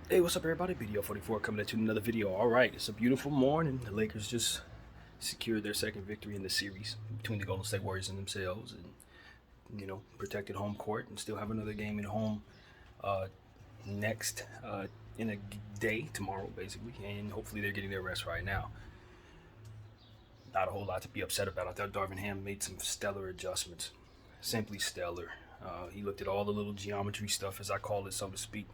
Hey, what's up, everybody? BDO44 coming at you with another video. All right, it's a beautiful morning. The Lakers just secured their second victory in the series between the Golden State Warriors and themselves, and protected home court, and still have another game at home uh, next in a day tomorrow, basically. And hopefully, they're getting their rest right now. Not a whole lot to be upset about. I thought Darvin Ham made some stellar adjustments, simply stellar. He looked at all the little geometry stuff, as I call it, so to speak.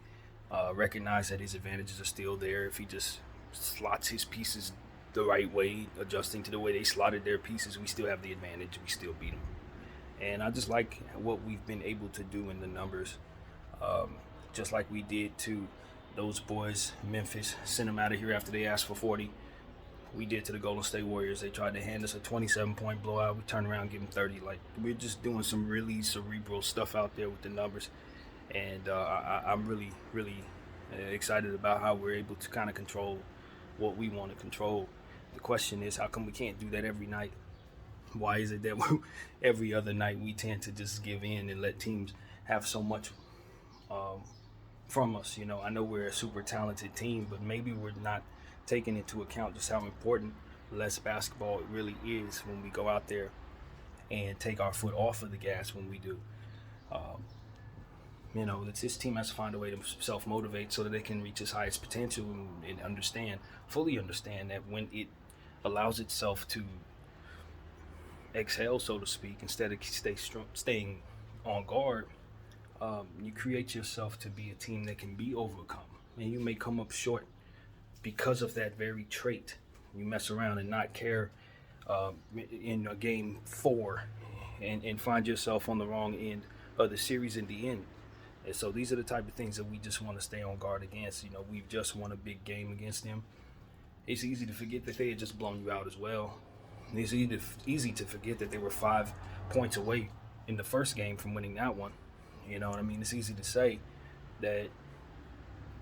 Recognize that his advantages are still there if he just slots his pieces the right way, adjusting to the way they slotted their pieces. We still have the advantage. We still beat them. And I just like what we've been able to do in the numbers, um, just like we did to those boys. Memphis sent them out of here after they asked for 40. We did to the Golden State Warriors. They tried to hand us a 27-point blowout. We turned around and gave them 30. Like, we're just doing some really cerebral stuff out there with the numbers. And I'm really excited about how we're able to kind of control what we want to control. The question is, how come we can't do that every night? Why is it that every other night we tend to just give in and let teams have so much um, from us? I know we're a super talented team, but maybe we're not taking into account just how important less basketball it really is when we go out there and take our foot off of the gas when we do. Um, this team has to find a way to self-motivate so that they can reach its highest potential and fully understand that when it allows itself to exhale, so to speak, instead of staying on guard, you create yourself to be a team that can be overcome. And you may come up short because of that very trait. You mess around and not care in a game 4 and find yourself on the wrong end of the series in the end. And so these are the type of things that we just want to stay on guard against. We've just won a big game against them. It's easy to forget that they had just blown you out as well. It's easy to forget that they were 5 points away in the first game from winning that one. You know what I mean? It's easy to say that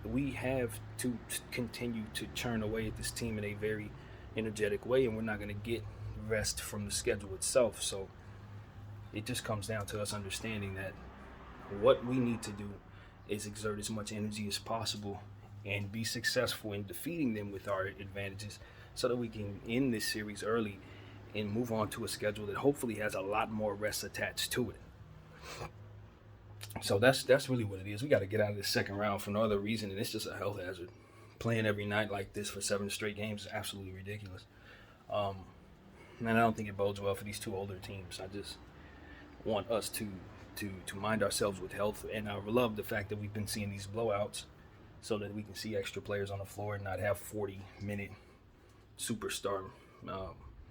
we have to continue to churn away at this team in a very energetic way, and we're not going to get rest from the schedule itself. So it just comes down to us understanding that what we need to do is exert as much energy as possible and be successful in defeating them with our advantages so that we can end this series early and move on to a schedule that hopefully has a lot more rest attached to it. So that's really what it is. We got to get out of this second round for no other reason, and it's just a health hazard. Playing every night like this for 7 straight games is absolutely ridiculous. Um, and I don't think it bodes well for these two older teams. I just want us to mind ourselves with health, and I love the fact that we've been seeing these blowouts so that we can see extra players on the floor and not have 40-minute superstar,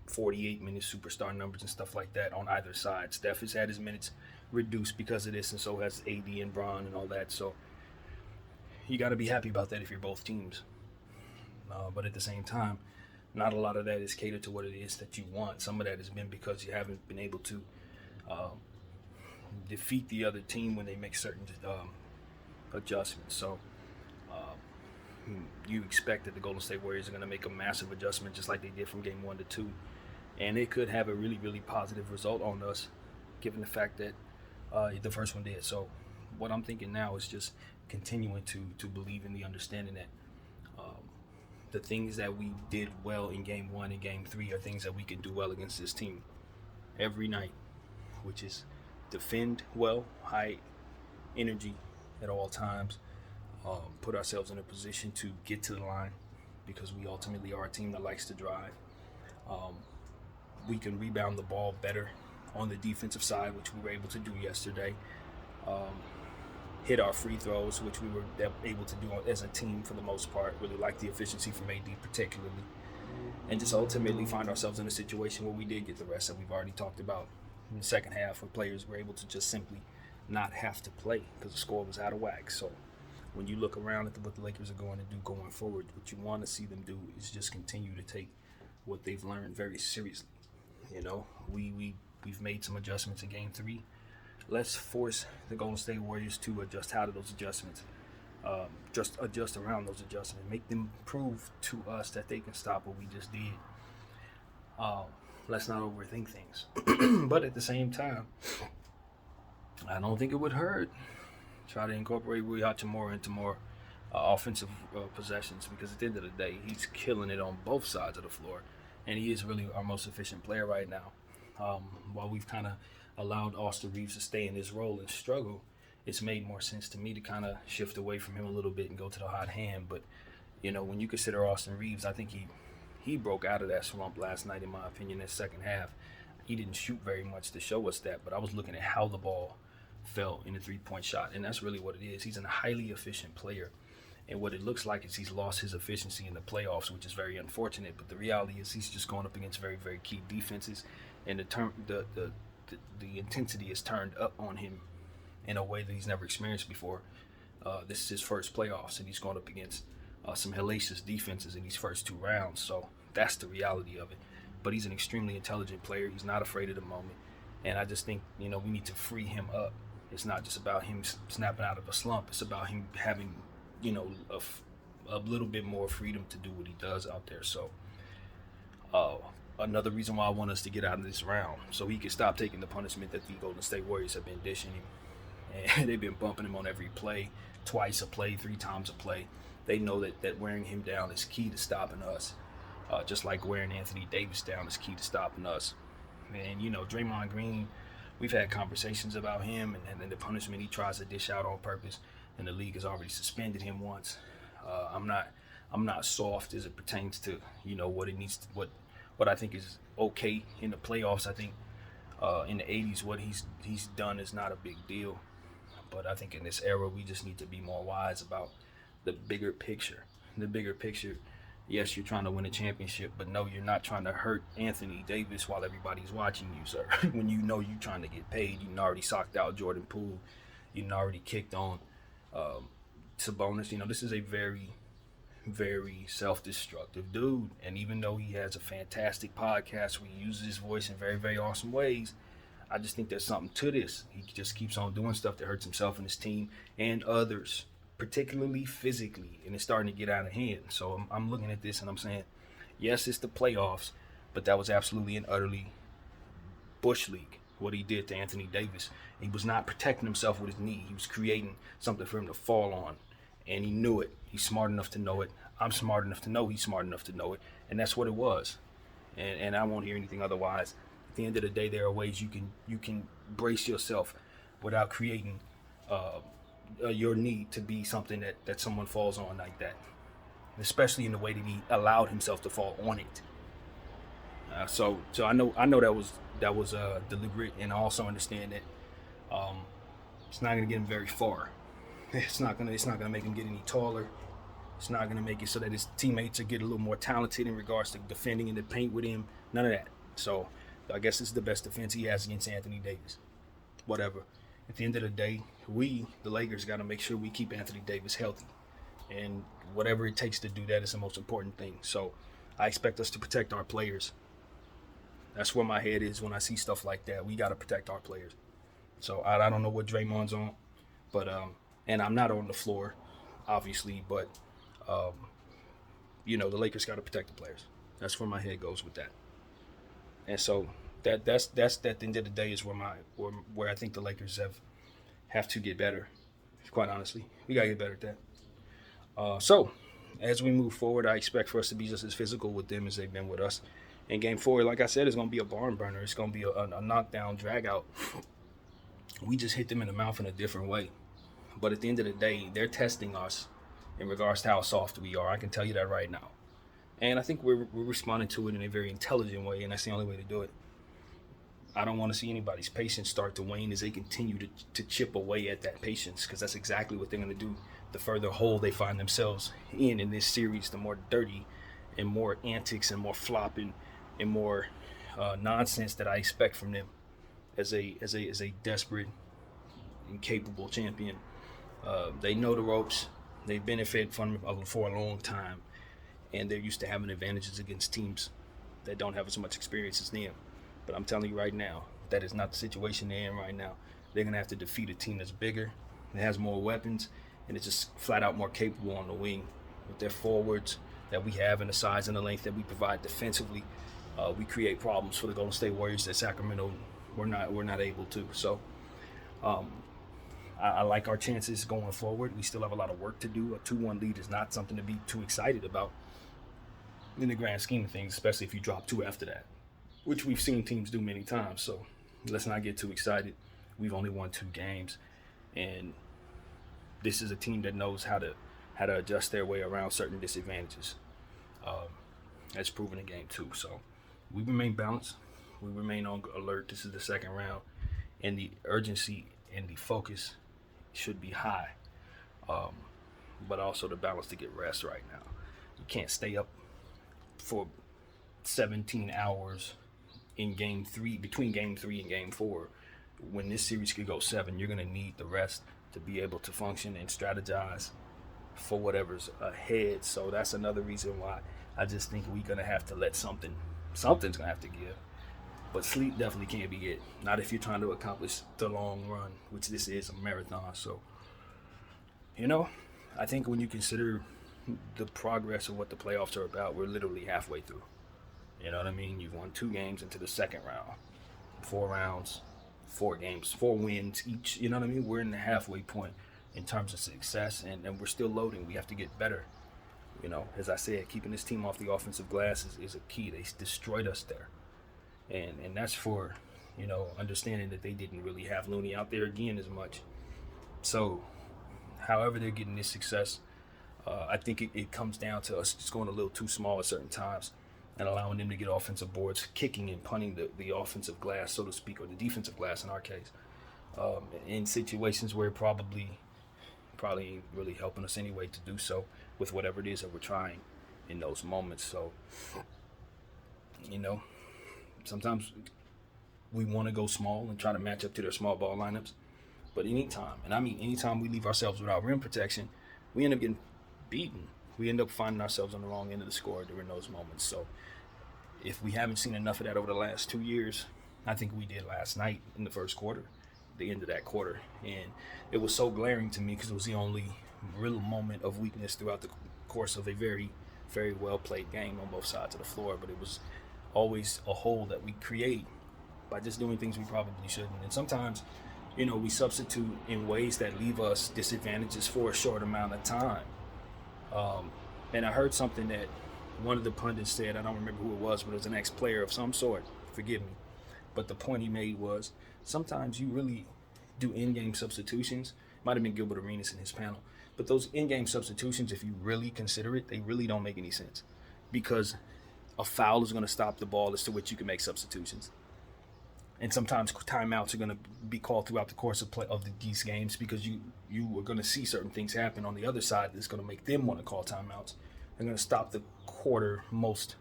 48-minute superstar numbers and stuff like that on either side. Steph has had his minutes reduced because of this, and so has AD and Bron and all that. So you got to be happy about that if you're both teams. But at the same time, not a lot of that is catered to what it is that you want. Some of that has been because you haven't been able to defeat the other team when they make certain adjustments. So you expect that the Golden State Warriors are going to make a massive adjustment just like they did from game 1 to 2. And it could have a really, really positive result on us given the fact that the first one did. So what I'm thinking now is just continuing to believe in the understanding that the things that we did well in game 1 and game 3 are things that we can do well against this team every night, which is defend well, high energy at all times, put ourselves in a position to get to the line because we ultimately are a team that likes to drive. We can rebound the ball better on the defensive side, which we were able to do yesterday. Hit our free throws, which we were able to do as a team for the most part. Really like the efficiency from AD particularly. And just ultimately find ourselves in a situation where we did get the rest that we've already talked about in the second half, where players were able to just simply not have to play because the score was out of whack. So when you look around at what the Lakers are going to do going forward, what you want to see them do is just continue to take what they've learned very seriously. We've made some adjustments in game 3. Let's force the Golden State Warriors to adjust out of those adjustments. Just adjust around those adjustments. Make them prove to us that they can stop what we just did. Let's not overthink things. But at the same time, I don't think it would hurt. Try to incorporate Rui Hachimura into more offensive possessions, because at the end of the day, he's killing it on both sides of the floor, and he is really our most efficient player right now. While we've kind of allowed Austin Reeves to stay in his role and struggle, it's made more sense to me to kind of shift away from him a little bit and go to the hot hand. But when you consider Austin Reeves, I think he broke out of that slump last night, in my opinion. In the second half, he didn't shoot very much to show us that, but I was looking at how the ball fell in the three-point shot, and that's really what it is. He's a highly efficient player, and what it looks like is he's lost his efficiency in the playoffs, which is very unfortunate. But the reality is he's just going up against very, very key defenses, and the intensity is turned up on him in a way that he's never experienced before. This is his first playoffs, and he's going up against some hellacious defenses in these first 2 rounds. So that's the reality of it. But he's an extremely intelligent player. He's not afraid of the moment, and I just think we need to free him up. It's not just about him snapping out of a slump. It's about him having a little bit more freedom to do what he does out there. So another reason why I want us to get out of this round, so he can stop taking the punishment that the Golden State Warriors have been dishing him. And they've been bumping him on every play, twice a play, 3 times a play. They know that wearing him down is key to stopping us, just like wearing Anthony Davis down is key to stopping us. And Draymond Green, we've had conversations about him and the punishment he tries to dish out on purpose, and the league has already suspended him once. I'm not soft as it pertains to what I think is okay in the playoffs. I think in the 80s what he's done is not a big deal, but I think in this era we just need to be more wise about the bigger picture. The bigger picture. Yes, you're trying to win a championship, but no, you're not trying to hurt Anthony Davis while everybody's watching you, sir. When you're trying to get paid, you already socked out Jordan Poole, you already kicked on Sabonis. This is a very, very self-destructive dude, and even though he has a fantastic podcast where he uses his voice in very, very awesome ways, I just think there's something to this. He just keeps on doing stuff that hurts himself and his team and others, particularly physically, and it's starting to get out of hand. So I'm looking at this and I'm saying, yes, it's the playoffs, but that was absolutely and utterly Bush League, what he did to Anthony Davis. He was not protecting himself with his knee. He was creating something for him to fall on, and he knew it. He's smart enough to know it. I'm smart enough to know he's smart enough to know it, and that's what it was. And I won't hear anything otherwise. At the end of the day, there are ways you can brace yourself without creating your need to be something that someone falls on like that, especially in the way that he allowed himself to fall on it. So I know that was deliberate, and I also understand that it's not going to get him very far. It's not going to make him get any taller. It's not going to make it so that his teammates are get a little more talented in regards to defending in the paint with him. None of that. So I guess this is the best defense he has against Anthony Davis. Whatever. At the end of the day, we, the Lakers, got to make sure we keep Anthony Davis healthy. And whatever it takes to do that is the most important thing. So I expect us to protect our players. That's where my head is when I see stuff like that. We got to protect our players. So I don't know what Draymond's on, but and I'm not on the floor, obviously, but the Lakers got to protect the players. That's where my head goes with that. And so that's at the end of the day is where I think the Lakers have to get better. Quite honestly, we gotta get better at that. So as we move forward, I expect for us to be just as physical with them as they've been with us. In Game 4, like I said, it's gonna be a barn burner. It's gonna be a knockdown, drag out. We just hit them in the mouth in a different way. But at the end of the day, they're testing us in regards to how soft we are. I can tell you that right now. And I think we're responding to it in a very intelligent way, and that's the only way to do it. I don't want to see anybody's patience start to wane as they continue to chip away at that patience, because that's exactly what they're going to do. The further hole they find themselves in this series, the more dirty and more antics and more flopping and more nonsense that I expect from them as a desperate and capable champion. They know the ropes. They've benefited from them for a long time, and they're used to having advantages against teams that don't have as much experience as them. But I'm telling you right now, that is not the situation they're in right now. They're going to have to defeat a team that's bigger, that has more weapons, and it's just flat out more capable on the wing. With their forwards that we have and the size and the length that we provide defensively, we create problems for the Golden State Warriors that Sacramento we're not able to. So I like our chances going forward. We still have a lot of work to do. A 2-1 lead is not something to be too excited about in the grand scheme of things, especially if you drop 2 after that, which we've seen teams do many times. So let's not get too excited. We've only won 2 games, and this is a team that knows how to adjust their way around certain disadvantages. That's proven in game 2. So we remain balanced. We remain on alert. This is the second round, and the urgency and the focus should be high, but also the balance to get rest right now. You can't stay up for 17 hours in game 3, between game 3 and game 4. When this series could go 7, you're going to need the rest to be able to function and strategize for whatever's ahead. So that's another reason why I just think we're going to have to let something's going to have to give. But sleep definitely can't be it. Not if you're trying to accomplish the long run, which this is a marathon. So, I think when you consider the progress of what the playoffs are about, we're literally halfway through. You know what I mean? You've won 2 games into the second round. 4 rounds, 4 games, 4 wins each. You know what I mean? We're in the halfway point in terms of success, and we're still loading. We have to get better. As I said, keeping this team off the offensive glass is a key. They destroyed us there. And that's for, understanding that they didn't really have Looney out there again as much. So, however they're getting this success, I think it comes down to us just going a little too small at certain times and allowing them to get offensive boards, kicking and punting the offensive glass, so to speak, or the defensive glass in our case, in situations where it probably ain't really helping us anyway to do so with whatever it is that we're trying in those moments. So, sometimes we want to go small and try to match up to their small ball lineups. But anytime we leave ourselves without rim protection, we end up getting beaten. We end up finding ourselves on the wrong end of the score during those moments. So if we haven't seen enough of that over the last 2 years, I think we did last night in the first quarter, the end of that quarter. And it was so glaring to me because it was the only real moment of weakness throughout the course of a very, very well-played game on both sides of the floor. But it was always a hole that we create by just doing things we probably shouldn't. And sometimes, we substitute in ways that leave us disadvantages for a short amount of time. And I heard something that one of the pundits said, I don't remember who it was, but it was an ex-player of some sort, forgive me. But the point he made was, sometimes you really do in-game substitutions. Might have been Gilbert Arenas in his panel. But those in-game substitutions, if you really consider it, they really don't make any sense. Because a foul is going to stop the ball as to which you can make substitutions. And sometimes timeouts are going to be called throughout the course of these games because you are going to see certain things happen on the other side that's going to make them want to call timeouts. They're going to stop the quarter most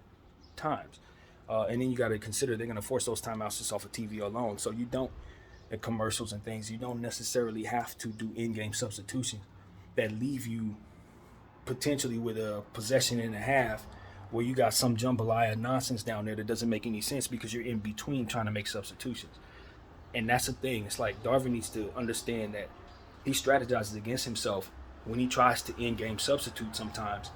times. And then you got to consider they're going to force those timeouts just off of TV alone. So you don't, at commercials and things, you don't necessarily have to do in-game substitutions that leave you potentially with a possession and a half where you got some jambalaya nonsense down there that doesn't make any sense because you're in between trying to make substitutions. And that's the thing. It's like Darvin needs to understand that he strategizes against himself when he tries to in-game substitute sometimes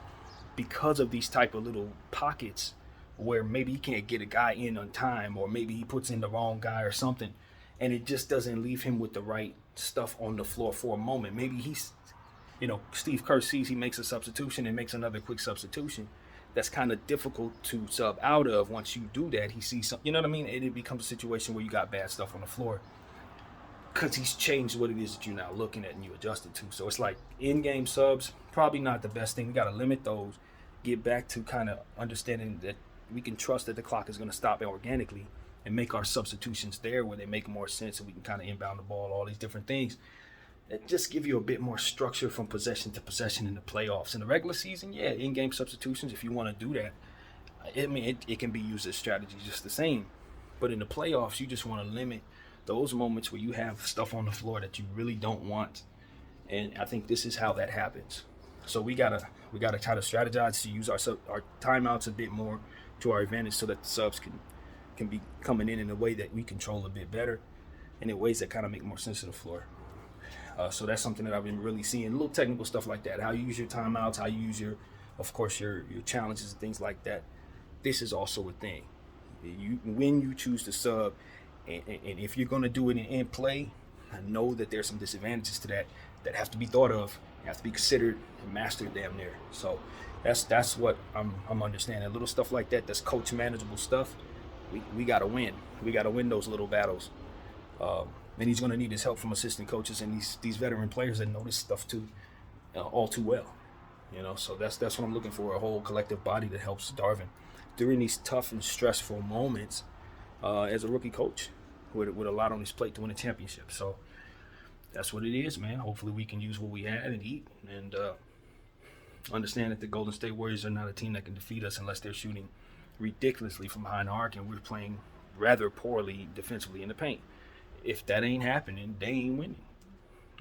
because of these type of little pockets where maybe he can't get a guy in on time, or maybe he puts in the wrong guy or something, and it just doesn't leave him with the right stuff on the floor for a moment. Maybe he's, Steve Kerr sees he makes a substitution and makes another quick substitution. That's kind of difficult to sub out of. Once you do that, he sees something, and it becomes a situation where you got bad stuff on the floor because he's changed what it is that you're now looking at and you adjusted to. So it's like in-game subs, probably not the best thing. We got to limit those, get back to kind of understanding that we can trust that the clock is going to stop organically and make our substitutions there where they make more sense, and we can kind of inbound the ball, all these different things that just give you a bit more structure from possession to possession in the playoffs. In the regular season, yeah, in-game substitutions, if you want to do that, it can be used as strategy just the same. But in the playoffs, you just want to limit those moments where you have stuff on the floor that you really don't want. And I think this is how that happens. So we gotta try to strategize to use our timeouts a bit more to our advantage so that the subs can be coming in a way that we control a bit better and in ways that kind of make more sense to the floor. So that's something that I've been really seeing, little technical stuff like that, how you use your timeouts, how you use your challenges and things like that. This is also a thing. When you choose to sub, and if you're going to do it in play, I know that there's some disadvantages to that have to be thought of, have to be considered and mastered damn near. So that's what I'm understanding. Little stuff like that, that's coach manageable stuff. We gotta win. We gotta win those little battles. And he's gonna need his help from assistant coaches and these veteran players that know this stuff too, all too well. So that's what I'm looking for, a whole collective body that helps Darvin during these tough and stressful moments as a rookie coach with a lot on his plate to win a championship. So that's what it is, man. Hopefully we can use what we have and eat and understand that the Golden State Warriors are not a team that can defeat us unless they're shooting ridiculously from behind the arc and we're playing rather poorly defensively in the paint. If that ain't happening, they ain't winning.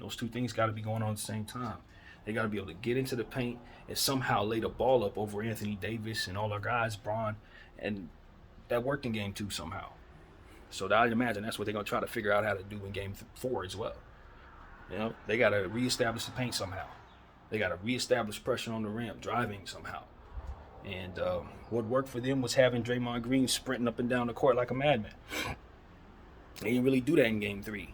Those two things got to be going on at the same time. They got to be able to get into the paint and somehow lay the ball up over Anthony Davis and all our guys, Bron, and that worked in game 2 somehow. So I'd imagine that's what they're going to try to figure out how to do in game 4 as well. They got to reestablish the paint somehow. They got to reestablish pressure on the rim, driving somehow. And what worked for them was having Draymond Green sprinting up and down the court like a madman. They didn't really do that in game 3.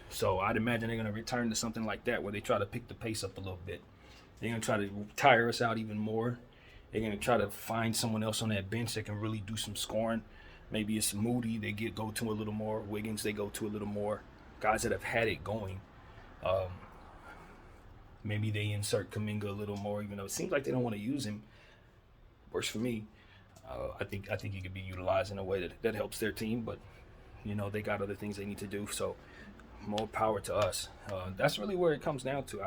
So I'd imagine they're going to return to something like that where they try to pick the pace up a little bit. They're going to try to tire us out even more. They're going to try to find someone else on that bench that can really do some scoring. Maybe it's Moody, they go to a little more. Wiggins, they go to a little more. Guys that have had it going. Maybe they insert Kuminga a little more, even though it seems like they don't want to use him. Works for me. I think he could be utilized in a way that helps their team, but they got other things they need to do. So more power to us. That's really where it comes down to.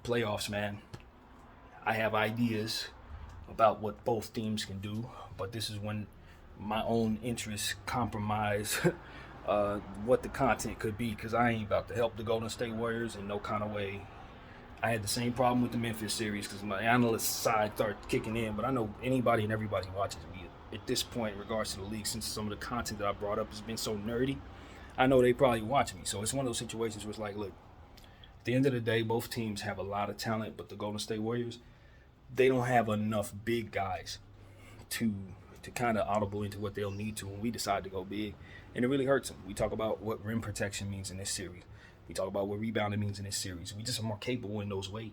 Playoffs, man. I have ideas about what both teams can do, but this is when my own interests compromise what the content could be, because I ain't about to help the Golden State Warriors in no kind of way. I had the same problem with the Memphis series because my analyst side started kicking in, but I know anybody and everybody watches me at this point in regards to the league, since some of the content that I brought up has been so nerdy. I know they probably watch me. So it's one of those situations where it's like, look, at the end of the day, both teams have a lot of talent, but the Golden State Warriors, they don't have enough big guys to kind of audible into what they'll need to when we decide to go big. And it really hurts them. We talk about what rim protection means in this series. We talk about what rebounding means in this series. We just are more capable in those ways.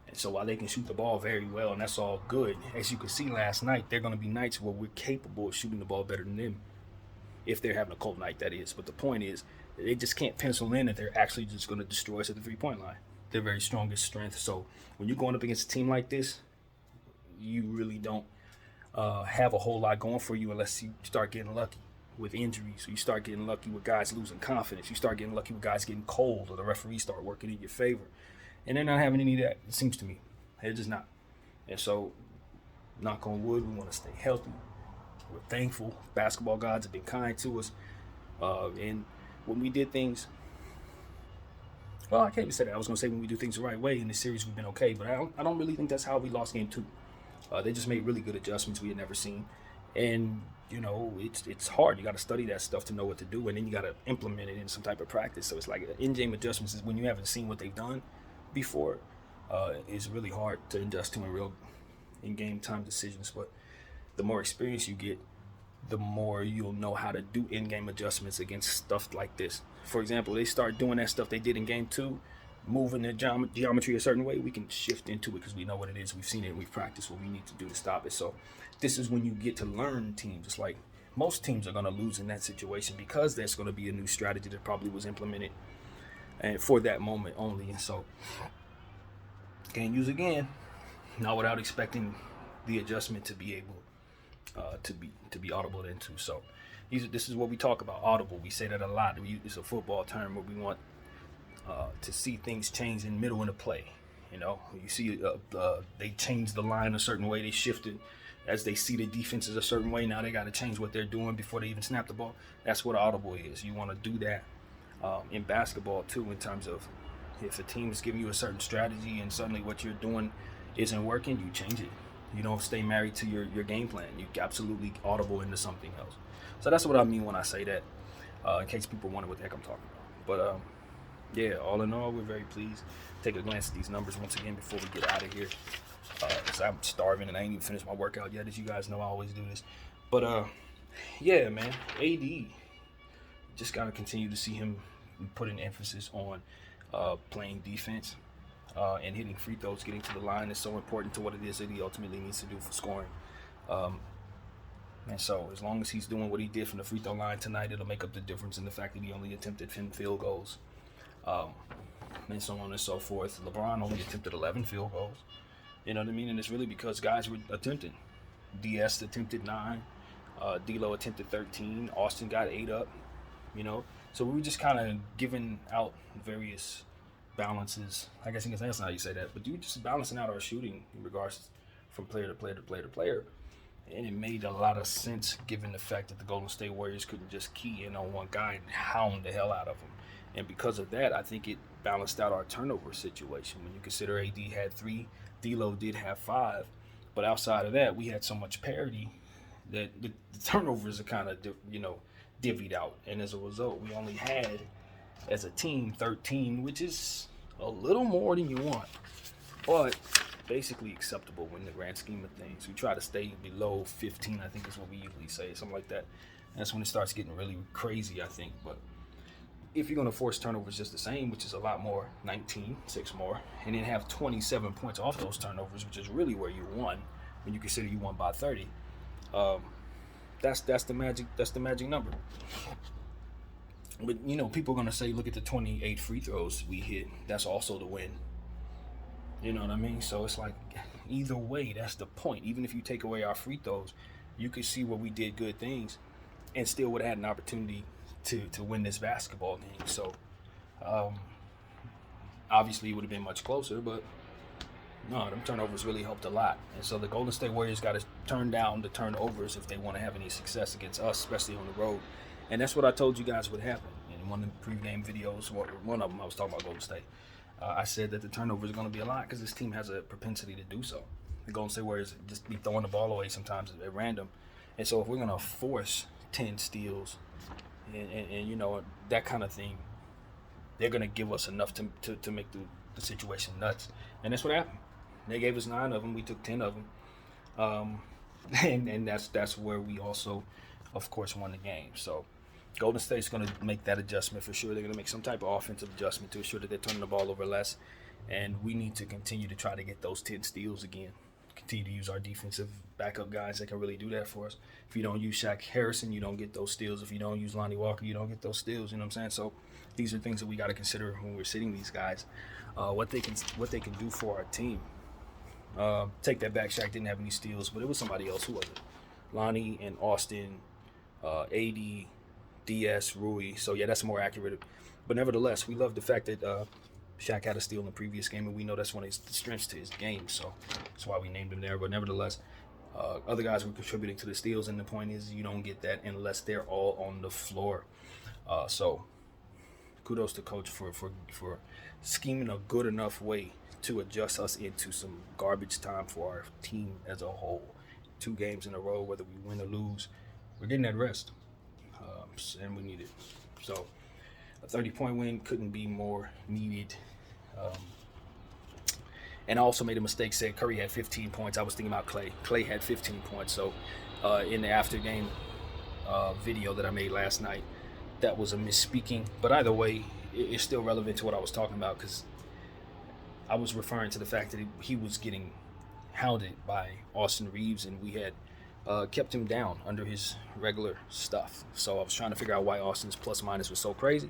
And so while they can shoot the ball very well, and that's all good, as you can see last night, there are going to be nights where we're capable of shooting the ball better than them. If they're having a cold night, that is. But the point is, they just can't pencil in that they're actually just going to destroy us at the three-point line. Their very strongest strength. So when you're going up against a team like this, you really don't have a whole lot going for you unless you start getting lucky with injuries. So you start getting lucky with guys losing confidence. You start getting lucky with guys getting cold, or the referees start working in your favor. And they're not having any of that, it seems to me. They're just not. And so, knock on wood, we want to stay healthy. We're thankful. Basketball gods have been kind to us. And when we did things, well, I can't even say that. I was going to say when we do things the right way in this series, we've been okay. But I don't really think that's how we lost game 2. They just made really good adjustments we had never seen. And, it's hard. You got to study that stuff to know what to do. And then you got to implement it in some type of practice. So it's like in-game adjustments is when you haven't seen what they've done before. It's really hard to adjust to in real in-game time decisions. But the more experience you get, the more you'll know how to do in-game adjustments against stuff like this. For example, they start doing that stuff they did in game 2, moving the geometry a certain way, we can shift into it because we know what it is. We've seen it and we've practiced what we need to do to stop it. So this is when you get to learn teams. It's like most teams are going to lose in that situation because there's going to be a new strategy that probably was implemented and for that moment only. And so can't use again, not without expecting the adjustment to be able to be audible into. So this is what we talk about, audible. We say that a lot. It's a football term where we want to see things change in middle of the play. You see they change the line a certain way, they shifted as they see the defenses a certain way. Now they got to change what they're doing before they even snap the ball. That's what audible is. You want to do that in basketball too, in terms of if a team is giving you a certain strategy and suddenly what you're doing isn't working, you change it. You don't stay married to your game plan. You absolutely audible into something else. So that's what I mean when I say that, in case people wonder what the heck I'm talking about. But yeah, all in all, we're very pleased. Take a glance at these numbers once again before we get out of here. Because I'm starving and I ain't even finished my workout yet. As you guys know, I always do this. But yeah, man, AD, just got to continue to see him putting emphasis on playing defense and hitting free throws. Getting to the line is so important to what it is that he ultimately needs to do for scoring. And so as long as he's doing what he did from the free throw line tonight, it'll make up the difference in the fact that he only attempted 10 field goals. And so on and so forth. LeBron only attempted 11 field goals. You know what I mean? And it's really because guys were attempting. DS attempted 9. D'Lo attempted 13. Austin got 8 up. You know? So we were just kind of giving out various balances. I guess that's not how you say that. But you were just balancing out our shooting in regards from player to player to player to player. And it made a lot of sense given the fact that the Golden State Warriors couldn't just key in on one guy and hound the hell out of him. And because of that, I think it balanced out our turnover situation. When you consider AD had 3, D'Lo did have 5. But outside of that, we had so much parity that the turnovers are kind of, divvied out. And as a result, we only had, as a team, 13, which is a little more than you want. But basically acceptable in the grand scheme of things. We try to stay below 15, I think is what we usually say, something like that. That's when it starts getting really crazy, I think. But if you're going to force turnovers just the same, which is a lot more, 19, 6 more, and then have 27 points off those turnovers, which is really where you won when you consider you won by 30, that's the magic number. But, people are going to say, look at the 28 free throws we hit. That's also the win. You know what I mean? So it's like, either way, that's the point. Even if you take away our free throws, you could see where we did good things and still would have had an opportunity to win this basketball game. So, obviously it would have been much closer, but no, them turnovers really helped a lot. And so the Golden State Warriors got to turn down the turnovers if they want to have any success against us, especially on the road. And that's what I told you guys would happen. In one of the pregame videos, one of them I was talking about Golden State. I said that the turnovers are going to be a lot because this team has a propensity to do so. The Golden State Warriors just be throwing the ball away sometimes at random. And so if we're going to force 10 steals and that kind of thing, they're going to give us enough to make the situation nuts. And that's what happened. They gave us 9 of them. We took 10 of them. And that's where we also, of course, won the game. So Golden State's going to make that adjustment for sure. They're going to make some type of offensive adjustment to ensure that they're turning the ball over less. And we need to continue to try to get those 10 steals again. Continue to use our defensive backup guys that can really do that for us. If you don't use Shaq Harrison, you don't get those steals. If you don't use Lonnie Walker, you don't get those steals. You know what I'm saying? So these are things that we got to consider when we're sitting these guys. What they can do for our team. Take that back. Shaq didn't have any steals, but it was somebody else. Who was it? Lonnie and Austin, AD, DS, Rui. So yeah, that's more accurate. But nevertheless, we love the fact that Shaq had a steal in the previous game, and we know that's one of his strengths to his game. So that's why we named him there. But nevertheless, other guys were contributing to the steals, and the point is you don't get that unless they're all on the floor. So kudos to Coach for scheming a good enough way to adjust us into some garbage time for our team as a whole. 2 games in a row, whether we win or lose, we're getting that rest. And we need it. So a 30-point win couldn't be more needed. And I also made a mistake, said Curry had 15 points. I was thinking about Clay. Clay had 15 points. So in the after game video that I made last night, that was a misspeaking. But either way, it's still relevant to what I was talking about because I was referring to the fact that he was getting hounded by Austin Reeves, and we had kept him down under his regular stuff. So I was trying to figure out why Austin's plus minus was so crazy.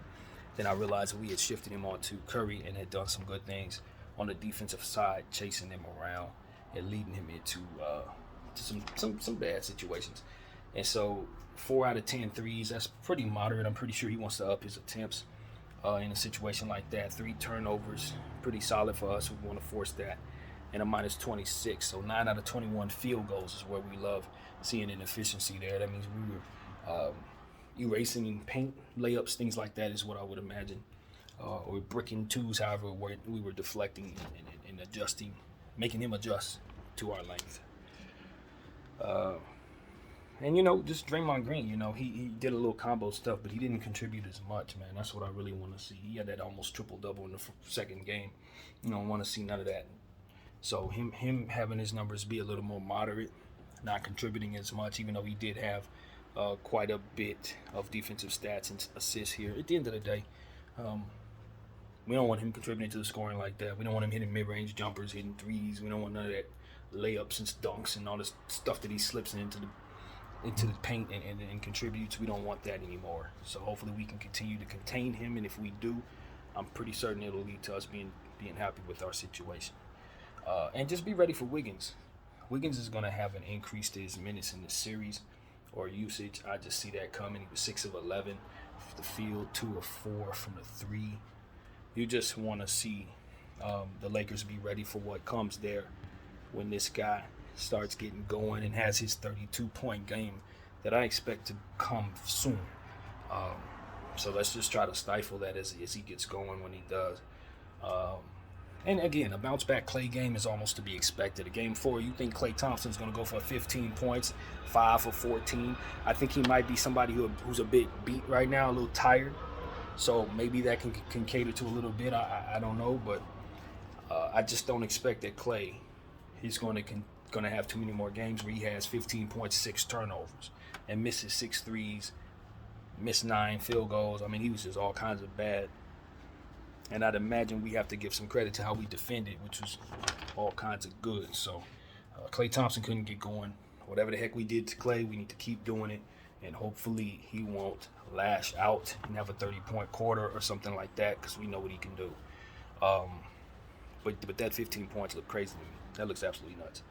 Then I realized that we had shifted him onto Curry and had done some good things on the defensive side, chasing him around and leading him into to some bad situations. And so 4 out of 10 threes, that's pretty moderate. I'm pretty sure he wants to up his attempts in a situation like that. 3 turnovers, pretty solid for us. We want to force that. And a minus 26. So 9 out of 21 field goals is where we love seeing an efficiency there. That means we were erasing paint, layups, things like that is what I would imagine. Or bricking 2s, however we were deflecting and adjusting, making him adjust to our length. And, just Draymond Green, he did a little combo stuff, but he didn't contribute as much, man. That's what I really want to see. He had that almost triple-double in the second game. I want to see none of that. So him having his numbers be a little more moderate, not contributing as much, even though he did have quite a bit of defensive stats and assists here. At the end of the day, We don't want him contributing to the scoring like that. We don't want him hitting mid-range jumpers, hitting threes. We don't want none of that layups and dunks and all this stuff that he slips into the paint and contributes. We don't want that anymore. So hopefully we can continue to contain him, and if we do, I'm pretty certain it'll lead to us being happy with our situation. And just be ready for Wiggins. Wiggins is going to have an increase to his minutes in this series or usage. I just see that coming. He was 6 of 11 from the field, 2 of 4 from the 3. You just want to see the Lakers be ready for what comes there when this guy starts getting going and has his 32-point game that I expect to come soon. So let's just try to stifle that as he gets going when he does. And again, a bounce back Klay game is almost to be expected. A game 4, you think Klay Thompson's going to go for 15 points, 5 for 14. I think he might be somebody who's a bit beat right now, a little tired. So maybe that can cater to a little bit. I don't know, but I just don't expect that Klay is going to have too many more games where he has 15 points, 6 turnovers, and misses 6 threes, missed 9 field goals. I mean, he was just all kinds of bad. And I'd imagine we have to give some credit to how we defended, which was all kinds of good. So Klay Thompson couldn't get going. Whatever the heck we did to Klay, we need to keep doing it. And hopefully he won't lash out and have a 30-point quarter or something like that, because we know what he can do. But that 15 points look crazy to me. That looks absolutely nuts.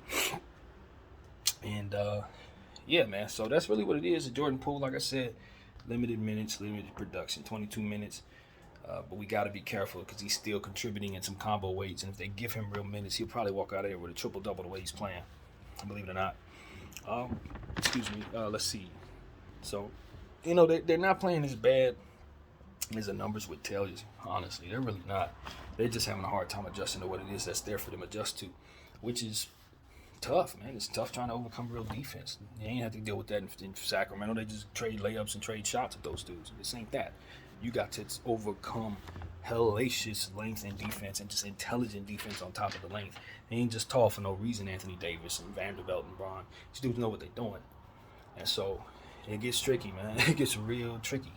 And, yeah, man. So that's really what it is. Jordan Poole, like I said, limited minutes, limited production, 22 minutes. But we got to be careful because he's still contributing in some combo weights. And if they give him real minutes, he'll probably walk out of there with a triple-double the way he's playing, believe it or not. Let's see. So, they're not playing as bad as the numbers would tell you, honestly. They're really not. They're just having a hard time adjusting to what it is that's there for them to adjust to, which is tough, man. It's tough trying to overcome real defense. You ain't have to deal with that in Sacramento. They just trade layups and trade shots with those dudes. This ain't that. You got to overcome hellacious length and defense and just intelligent defense on top of the length. They ain't just tall for no reason, Anthony Davis and Vanderbilt and Braun. These dudes know what they're doing. And so it gets tricky, man. It gets real tricky.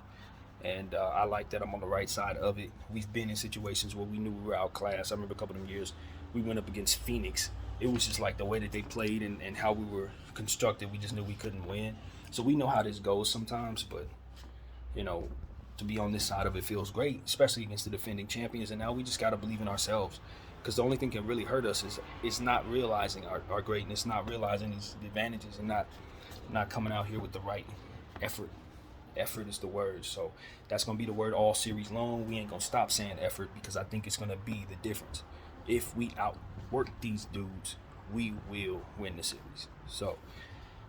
And I like that I'm on the right side of it. We've been in situations where we knew we were outclassed. I remember a couple of them years we went up against Phoenix. It was just like the way that they played and how we were constructed. We just knew we couldn't win. So we know how this goes sometimes, but, to be on this side of it feels great, especially against the defending champions. And now we just got to believe in ourselves, because the only thing that can really hurt us is not realizing our greatness, not realizing these advantages, and not coming out here with the right effort. Effort is the word. So that's going to be the word all series long. We ain't going to stop saying effort, because I think it's going to be the difference. If we outwork these dudes, we will win the series. So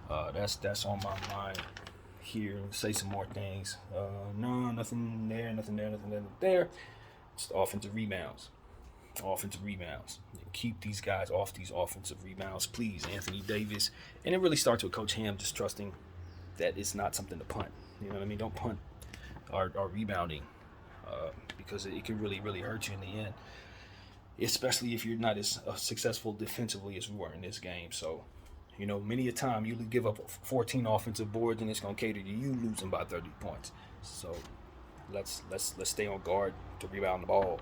that's on my mind here. Say some more things. No, nothing there, nothing there, nothing there. Just offensive rebounds. Keep these guys off these offensive rebounds, please, Anthony Davis. And it really starts with Coach Ham just trusting that it's not something to punt. You know what I mean? Don't punt our rebounding, because it can really, really hurt you in the end, especially if you're not as successful defensively as we were in this game. So, many a time you give up 14 offensive boards and it's going to cater to you losing by 30 points. So let's stay on guard to rebound the ball.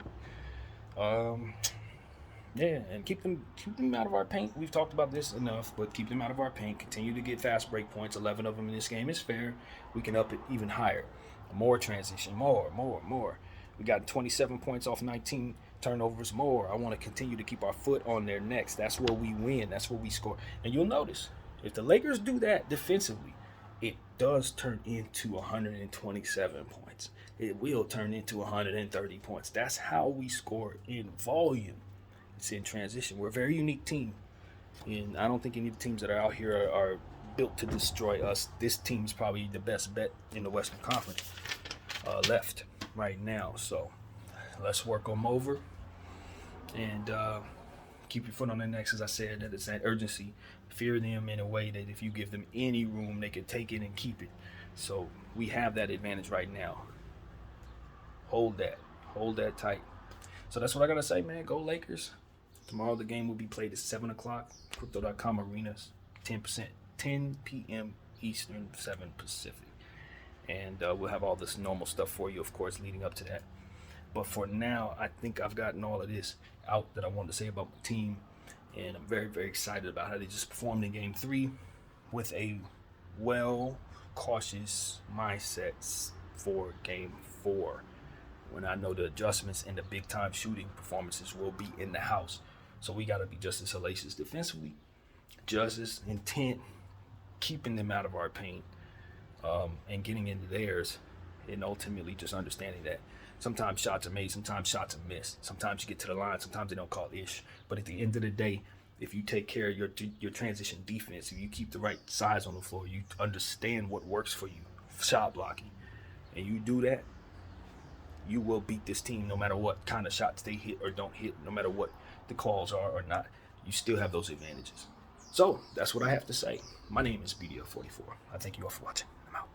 And keep them out of our paint. We've talked about this enough, but keep them out of our paint. Continue to get fast break points. 11 of them in this game is fair. We can up it even higher. More transition, more. We got 27 points off 19 turnovers, more. I want to continue to keep our foot on their necks. That's where we win. That's where we score. And you'll notice, if the Lakers do that defensively, it does turn into 127 points. It will turn into 130 points. That's how we score in volume. It's in transition. We're a very unique team. And I don't think any of the teams that are out here are built to destroy us. This team's probably the best bet in the Western Conference left right now. So let's work them over and keep your foot on their necks. As I said, that it's that urgency. Fear them in a way that if you give them any room, they can take it and keep it. So we have that advantage right now. Hold that tight. So that's what I gotta say, man. Go Lakers. Tomorrow the game will be played at 7 o'clock. Crypto.com arenas, 10 p.m. Eastern, 7 Pacific. And we'll have all this normal stuff for you, of course, leading up to that. But for now, I think I've gotten all of this out that I wanted to say about my team. And I'm very, very excited about how they just performed in game 3 with a cautious mindsets for game 4, when I know the adjustments and the big time shooting performances will be in the house. So we got to be just as hellacious defensively, just as intent, keeping them out of our paint, and getting into theirs, and ultimately just understanding that sometimes shots are made, sometimes shots are missed, sometimes you get to the line, sometimes they don't call ish. But at the end of the day, if you take care of your transition defense, if you keep the right size on the floor, you understand what works for you, shot blocking, and you do that, you will beat this team no matter what kind of shots they hit or don't hit, no matter what the calls are or not. You still have those advantages. So that's what I have to say. My name is BDF44. I thank you all for watching.